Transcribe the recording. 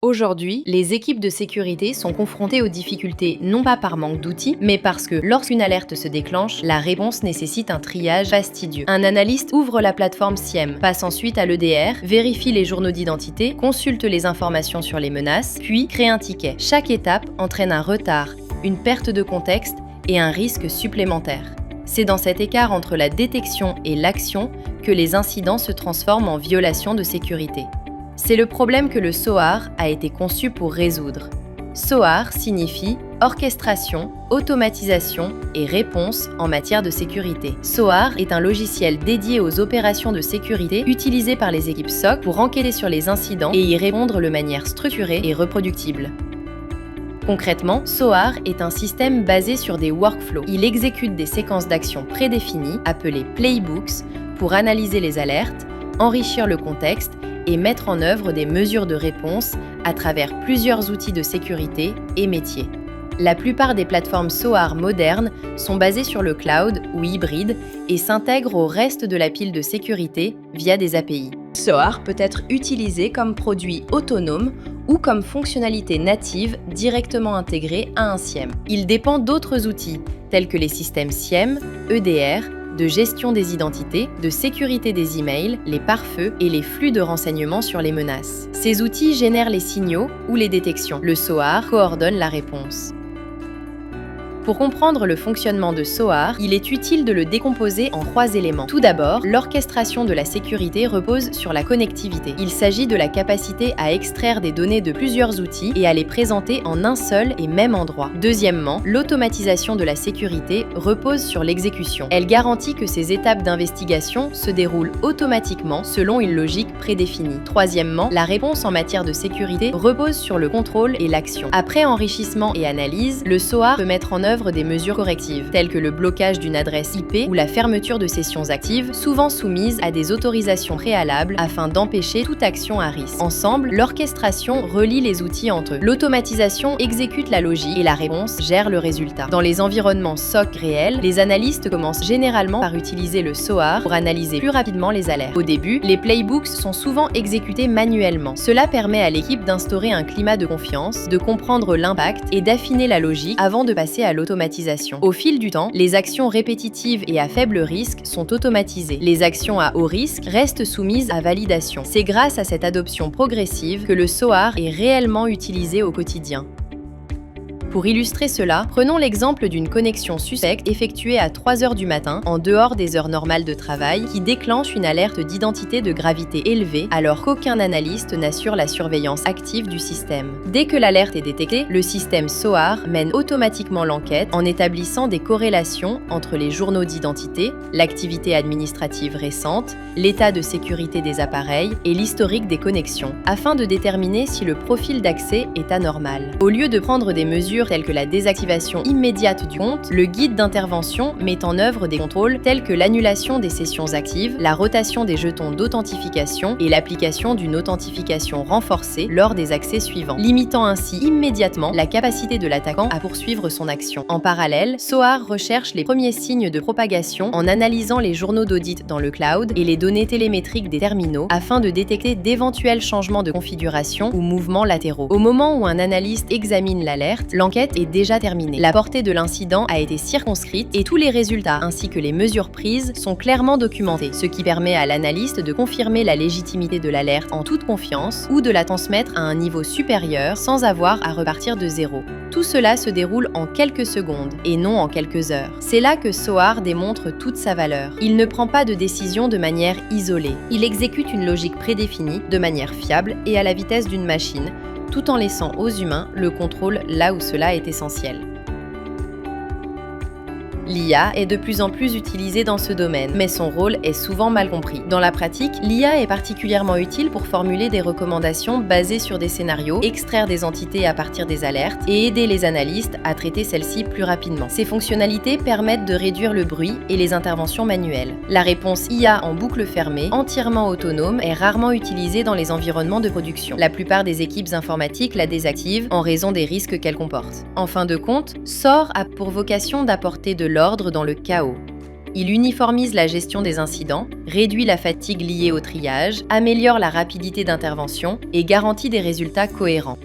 Aujourd'hui, les équipes de sécurité sont confrontées aux difficultés non pas par manque d'outils, mais parce que lorsqu'une alerte se déclenche, la réponse nécessite un triage fastidieux. Un analyste ouvre la plateforme SIEM, passe ensuite à l'EDR, vérifie les journaux d'identité, consulte les informations sur les menaces, puis crée un ticket. Chaque étape entraîne un retard, une perte de contexte et un risque supplémentaire. C'est dans cet écart entre la détection et l'action que les incidents se transforment en violations de sécurité. C'est le problème que le SOAR a été conçu pour résoudre. SOAR signifie orchestration, automatisation et réponse en matière de sécurité. SOAR est un logiciel dédié aux opérations de sécurité utilisé par les équipes SOC pour enquêter sur les incidents et y répondre de manière structurée et reproductible. Concrètement, SOAR est un système basé sur des workflows. Il exécute des séquences d'actions prédéfinies, appelées playbooks, pour analyser les alertes, enrichir le contexte et mettre en œuvre des mesures de réponse à travers plusieurs outils de sécurité et métiers. La plupart des plateformes SOAR modernes sont basées sur le cloud ou hybride et s'intègrent au reste de la pile de sécurité via des API. SOAR peut être utilisé comme produit autonome ou comme fonctionnalité native directement intégrée à un SIEM. Il dépend d'autres outils tels que les systèmes SIEM, EDR, de gestion des identités, de sécurité des emails, les pare-feux et les flux de renseignements sur les menaces. Ces outils génèrent les signaux ou les détections. Le SOAR coordonne la réponse. Pour comprendre le fonctionnement de SOAR, il est utile de le décomposer en 3 éléments. Tout d'abord, l'orchestration de la sécurité repose sur la connectivité. Il s'agit de la capacité à extraire des données de plusieurs outils et à les présenter en un seul et même endroit. Deuxièmement, l'automatisation de la sécurité repose sur l'exécution. Elle garantit que ces étapes d'investigation se déroulent automatiquement selon une logique prédéfinie. Troisièmement, la réponse en matière de sécurité repose sur le contrôle et l'action. Après enrichissement et analyse, le SOAR peut mettre en œuvre des mesures correctives, telles que le blocage d'une adresse IP ou la fermeture de sessions actives, souvent soumises à des autorisations préalables afin d'empêcher toute action à risque. Ensemble, l'orchestration relie les outils entre eux. L'automatisation exécute la logique et la réponse gère le résultat. Dans les environnements SOC réels, les analystes commencent généralement par utiliser le SOAR pour analyser plus rapidement les alertes. Au début, les playbooks sont souvent exécutés manuellement. Cela permet à l'équipe d'instaurer un climat de confiance, de comprendre l'impact et d'affiner la logique avant de passer à l'automatisation. Au fil du temps, les actions répétitives et à faible risque sont automatisées. Les actions à haut risque restent soumises à validation. C'est grâce à cette adoption progressive que le SOAR est réellement utilisé au quotidien. Pour illustrer cela, prenons l'exemple d'une connexion suspecte effectuée à 3 heures du matin, en dehors des heures normales de travail, qui déclenche une alerte d'identité de gravité élevée alors qu'aucun analyste n'assure la surveillance active du système. Dès que l'alerte est détectée, le système SOAR mène automatiquement l'enquête en établissant des corrélations entre les journaux d'identité, l'activité administrative récente, l'état de sécurité des appareils et l'historique des connexions, afin de déterminer si le profil d'accès est anormal. Au lieu de prendre des mesures telles que la désactivation immédiate du compte, le guide d'intervention met en œuvre des contrôles tels que l'annulation des sessions actives, la rotation des jetons d'authentification et l'application d'une authentification renforcée lors des accès suivants, limitant ainsi immédiatement la capacité de l'attaquant à poursuivre son action. En parallèle, SOAR recherche les premiers signes de propagation en analysant les journaux d'audit dans le cloud et les données télémétriques des terminaux afin de détecter d'éventuels changements de configuration ou mouvements latéraux. Au moment où un analyste examine l'alerte, l'enquête est déjà terminée. La portée de l'incident a été circonscrite et tous les résultats ainsi que les mesures prises sont clairement documentés, ce qui permet à l'analyste de confirmer la légitimité de l'alerte en toute confiance ou de la transmettre à un niveau supérieur sans avoir à repartir de zéro. Tout cela se déroule en quelques secondes et non en quelques heures. C'est là que SOAR démontre toute sa valeur. Il ne prend pas de décision de manière isolée. Il exécute une logique prédéfinie de manière fiable et à la vitesse d'une machine, tout en laissant aux humains le contrôle là où cela est essentiel. L'IA est de plus en plus utilisée dans ce domaine, mais son rôle est souvent mal compris. Dans la pratique, l'IA est particulièrement utile pour formuler des recommandations basées sur des scénarios, extraire des entités à partir des alertes et aider les analystes à traiter celles-ci plus rapidement. Ces fonctionnalités permettent de réduire le bruit et les interventions manuelles. La réponse IA en boucle fermée, entièrement autonome, est rarement utilisée dans les environnements de production. La plupart des équipes informatiques la désactivent en raison des risques qu'elle comporte. En fin de compte, SOAR a pour vocation d'apporter de l'ordre dans le chaos. Il uniformise la gestion des incidents, réduit la fatigue liée au triage, améliore la rapidité d'intervention et garantit des résultats cohérents.